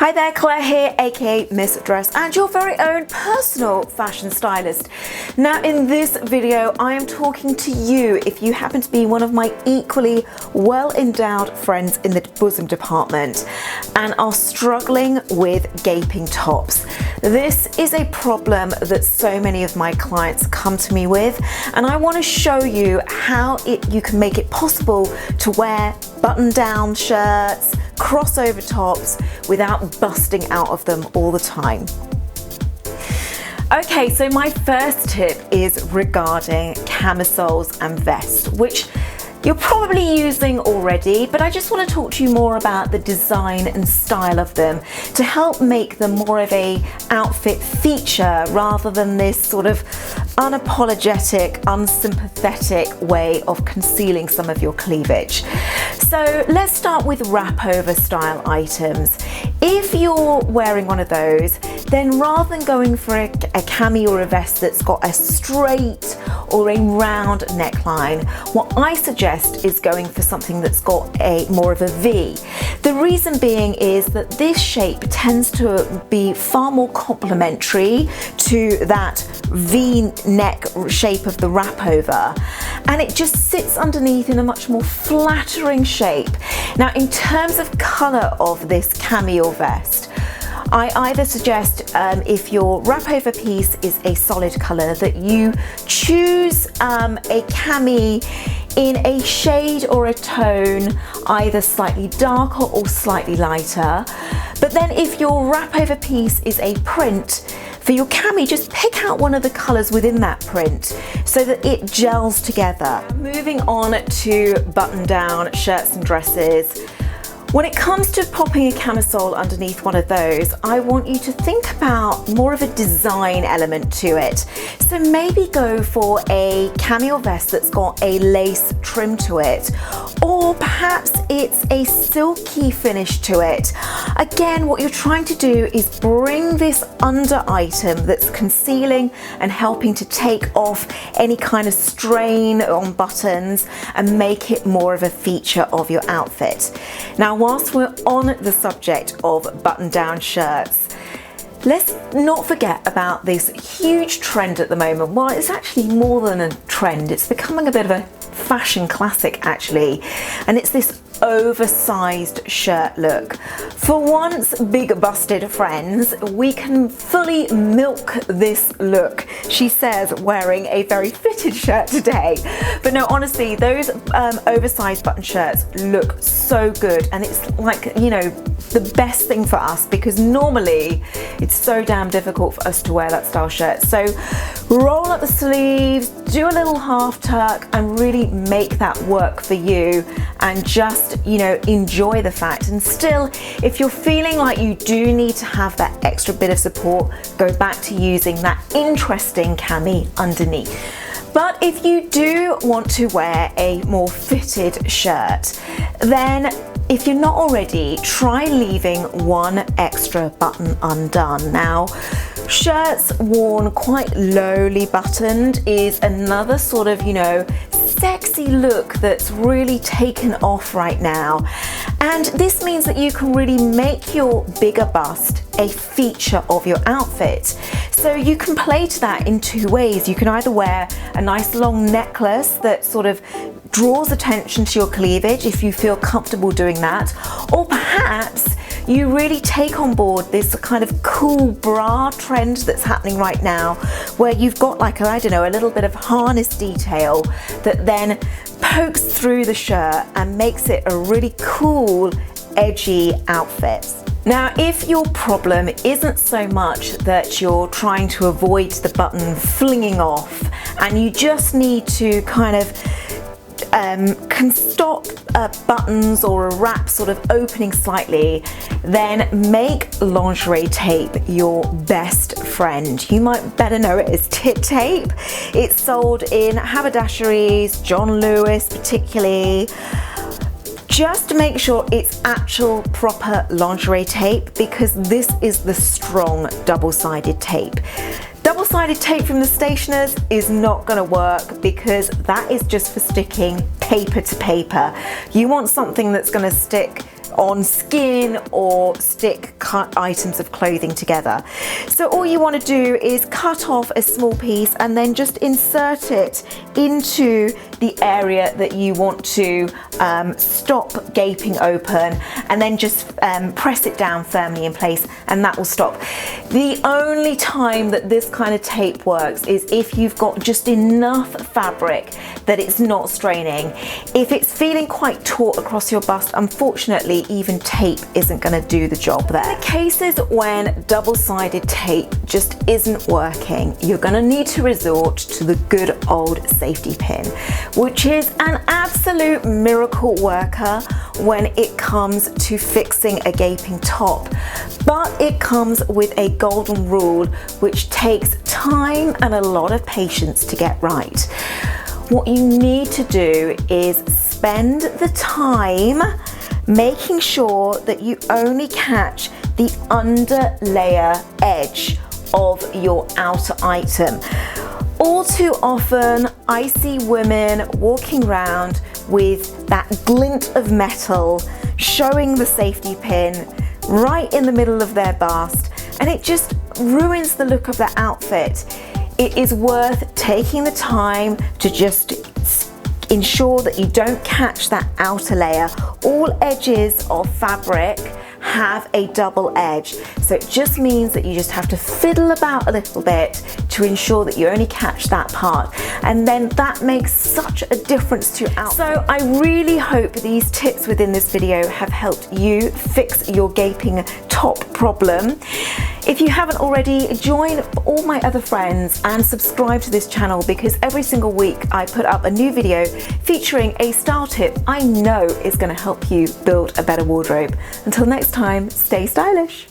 Hi there, Claire here, aka Miss Dress, and your very own personal fashion stylist. Now in this video I am talking to you if you happen to be one of my equally well-endowed friends in the bosom department and are struggling with gaping tops. This is a problem that so many of my clients come to me with, and I want to show you how you can make it possible to wear button-down shirts, crossover tops without busting out of them all the time. Okay, so my first tip is regarding camisoles and vests, which you're probably using already, but I just want to talk to you more about the design and style of them to help make them more of a outfit feature rather than this sort of unapologetic, unsympathetic way of concealing some of your cleavage. So let's start with wrap over style items. If you're wearing one of those, then rather than going for a cami or a vest that's got a straight or a round neckline, what I suggest is going for something that's got a more of a V. The reason being is that this shape tends to be far more complementary to that V neck shape of the wrap over, and it just sits underneath in a much more flattering shape. Now in terms of colour of this cami or vest, I either suggest if your wrap over piece is a solid colour that you choose a cami in a shade or a tone either slightly darker or slightly lighter. But then if your wrap over piece is a print, for your cami, just pick out one of the colours within that print so that it gels together. Moving on to button-down shirts and dresses. When it comes to popping a camisole underneath one of those, I want you to think about more of a design element to it. So maybe go for a cami or vest that's got a lace trim to it, or perhaps it's a silky finish to it. Again, what you're trying to do is bring this under item that's concealing and helping to take off any kind of strain on buttons and make it more of a feature of your outfit. Now, whilst we're on the subject of button-down shirts, let's not forget about this huge trend at the moment. Well, it's actually more than a trend, it's becoming a bit of a fashion classic actually, and it's this oversized shirt look. For once big busted friends, we can fully milk this look, she says, wearing a very fitted shirt today. But no, honestly, those oversized button shirts look so good, and it's like, you know, the best thing for us because normally it's so damn difficult for us to wear that style shirt. So roll up the sleeves, do a little half tuck and really make that work for you, and just, you know, enjoy the fact. And still, if you're feeling like you do need to have that extra bit of support, go back to using that interesting cami underneath. But if you do want to wear a more fitted shirt, then if you're not already, try leaving one extra button undone. Now, shirts worn quite lowly buttoned is another sort of, you know, sexy look that's really taken off right now. And this means that you can really make your bigger bust a feature of your outfit. So you can play to that in two ways. You can either wear a nice long necklace that sort of draws attention to your cleavage if you feel comfortable doing that, or perhaps you really take on board this kind of cool bra trend that's happening right now, where you've got like, I don't know, a little bit of harness detail that then pokes through the shirt and makes it a really cool, edgy outfit. Now, if your problem isn't so much that you're trying to avoid the button flinging off and you just need to kind of can stop buttons or a wrap sort of opening slightly, then make lingerie tape your best friend. You might better know it as tit tape. It's sold in haberdasheries, John Lewis particularly. Just make sure it's actual proper lingerie tape, because this is the strong double-sided tape. Double-sided tape from the stationers is not going to work because that is just for sticking paper to paper. You want something that's going to stick on skin or stick cut items of clothing together. So all you want to do is cut off a small piece and then just insert it into the area that you want to stop gaping open, and then just press it down firmly in place, and that will stop. The only time that this kind of tape works is if you've got just enough fabric that it's not straining. If it's feeling quite taut across your bust, unfortunately even tape isn't going to do the job there. In the cases when double-sided tape just isn't working, you're going to need to resort to the good old safety pin, which is an absolute miracle worker when it comes to fixing a gaping top. But it comes with a golden rule which takes time and a lot of patience to get right. What you need to do is spend the time making sure that you only catch the under layer edge of your outer item. All too often I see women walking around with that glint of metal showing the safety pin right in the middle of their bust, and it just ruins the look of their outfit. It is worth taking the time to just ensure that you don't catch that outer layer. All edges of fabric have a double edge, so it just means that you just have to fiddle about a little bit to ensure that you only catch that part, and then that makes such a difference to your outfit. So I really hope these tips within this video have helped you fix your gaping top problem. If you haven't already, join all my other friends and subscribe to this channel, because every single week I put up a new video featuring a style tip I know is going to help you build a better wardrobe. Until next time, stay stylish.